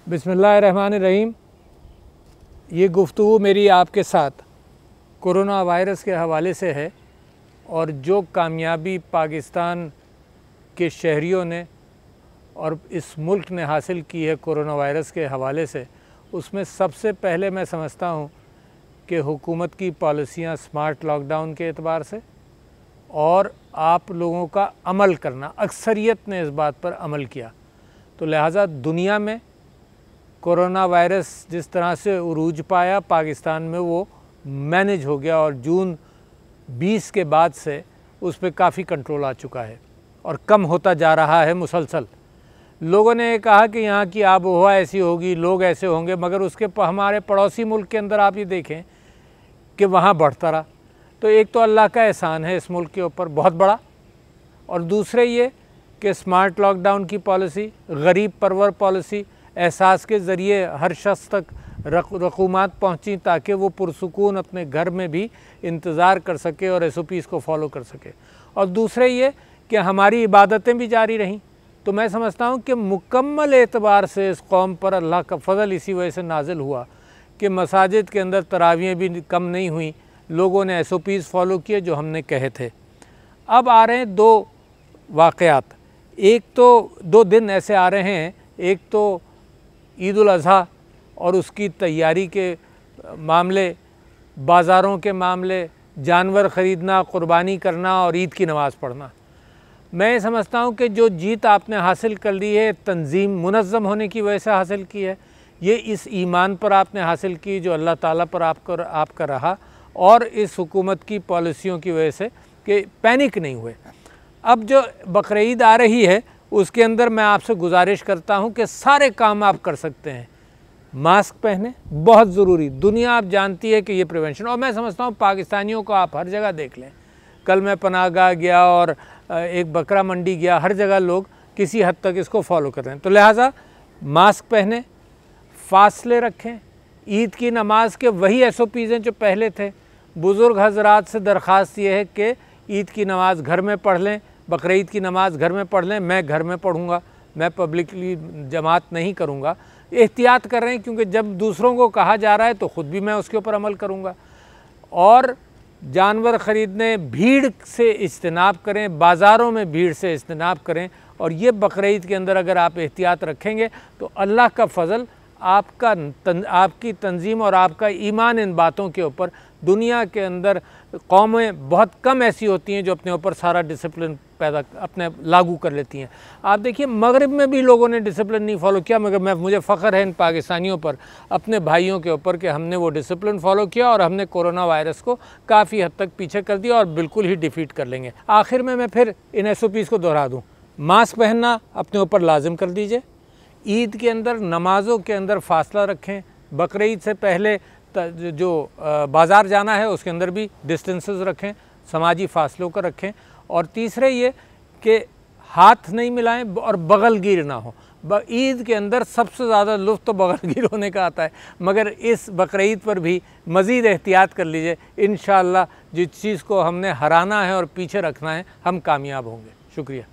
बिस्मिल्लाहिर्रहमानिर्रहीम। ये गुफ्तगू मेरी आपके साथ कोरोना वायरस के हवाले से है और जो कामयाबी पाकिस्तान के शहरियों ने और इस मुल्क ने हासिल की है कोरोना वायरस के हवाले से, उसमें सबसे पहले मैं समझता हूँ कि हुकूमत की पॉलिसियाँ स्मार्ट लॉकडाउन के एतबार से और आप लोगों का अमल करना, अक्सरियत ने इस बात पर अमल किया। तो लिहाजा दुनिया में कोरोना वायरस जिस तरह से उरूज पाया, पाकिस्तान में वो मैनेज हो गया और जून 20 के बाद से उस पर काफ़ी कंट्रोल आ चुका है और कम होता जा रहा है मुसलसल। लोगों ने कहा कि यहाँ की आब व हवा ऐसी होगी, लोग ऐसे होंगे, मगर उसके हमारे पड़ोसी मुल्क के अंदर आप ये देखें कि वहाँ बढ़ता रहा। तो एक तो अल्लाह का एहसान है इस मुल्क के ऊपर बहुत बड़ा, और दूसरे ये कि स्मार्ट लॉकडाउन की पॉलिसी, गरीब परवर पॉलिसी, एहसास के ज़रिए हर शख्स तक रकूमात पहुँची ताकि वो पुरसुकून अपने घर में भी इंतज़ार कर सके और SOPs को फॉलो कर सके। और दूसरे ये कि हमारी इबादतें भी जारी रहीं। तो मैं समझता हूँ कि मुकम्मल एतबार से इस कौम पर अल्लाह का फ़ज़ल इसी वजह से नाजिल हुआ कि मसाजिद के अंदर तरावियाँ भी कम नहीं हुई, लोगों ने SOPs फॉलो किए जो हमने कहे थे। अब आ रहे हैं दो वाक़यात। एक तो 2 दिन ऐसे आ रहे हैं, एक तो ईद उल अज़हा और उसकी तैयारी के मामले, बाज़ारों के मामले, जानवर ख़रीदना, क़ुरबानी करना और ईद की नमाज़ पढ़ना। मैं समझता हूँ कि जो जीत आपने हासिल कर ली है, तंज़ीम मुनज़्ज़म होने की वजह से हासिल की है, ये इस ईमान पर आपने हासिल की जो अल्लाह ताला पर आपका रहा, और इस हुकूमत की पॉलिसियों की वजह से कि पैनिक नहीं हुए। अब जो बकरीद आ रही है उसके अंदर मैं आपसे गुजारिश करता हूँ कि सारे काम आप कर सकते हैं। मास्क पहने, बहुत ज़रूरी, दुनिया आप जानती है कि ये प्रिवेंशन, और मैं समझता हूँ पाकिस्तानियों को आप हर जगह देख लें। कल मैं पनाहगाह गया और एक बकरा मंडी गया, हर जगह लोग किसी हद तक इसको फॉलो कर रहे हैं। तो लिहाजा मास्क पहने, फासले रखें, ईद की नमाज के वही SOPs हैं जो पहले थे। बुज़ुर्ग हजरात से दरख्वास्त ये है कि ईद की नमाज़ घर में पढ़ लें, बकरीद की नमाज़ घर में पढ़ लें। मैं घर में पढ़ूँगा, मैं पब्लिकली जमात नहीं करूँगा। एहतियात कर रहे हैं क्योंकि जब दूसरों को कहा जा रहा है तो ख़ुद भी मैं उसके ऊपर अमल करूँगा। और जानवर ख़रीदने, भीड़ से इज्तनाब करें, बाज़ारों में भीड़ से इज्तनाब करें। और ये बकरीद के अंदर अगर आप एहतियात रखेंगे तो अल्लाह का फ़ज़ल, आपकी तंजीम और आपका ईमान इन बातों के ऊपर, दुनिया के अंदर कौमें बहुत कम ऐसी होती हैं जो अपने ऊपर सारा डिसिप्लिन अपने लागू कर लेती हैं। आप देखिए मगरिब में भी लोगों ने डिसिप्लिन नहीं फॉलो किया, मगर मुझे फ़ख्र है इन पाकिस्तानियों पर, अपने भाइयों के ऊपर, कि हमने वो डिसिप्लिन फॉलो किया और हमने कोरोना वायरस को काफ़ी हद तक पीछे कर दिया और बिल्कुल ही डिफीट कर लेंगे। आखिर में मैं फिर इन SOPs को दोहरा दूँ। मास्क पहनना अपने ऊपर लाजिम कर दीजिए। ईद के अंदर नमाज़ों के अंदर फ़ासला रखें। बकरीद से पहले जो बाज़ार जाना है उसके अंदर भी डिस्टेंसेस रखें, समाजी फ़ासलों को रखें। और तीसरे ये कि हाथ नहीं मिलाएं और बगलगीर ना हो। ईद के अंदर सबसे ज़्यादा लुत्फ़ तो बगलगीर होने का आता है, मगर इस बकरीद पर भी मज़ीद एहतियात कर लीजिए। इंशाअल्लाह जिस चीज़ को हमने हराना है और पीछे रखना है, हम कामयाब होंगे। शुक्रिया।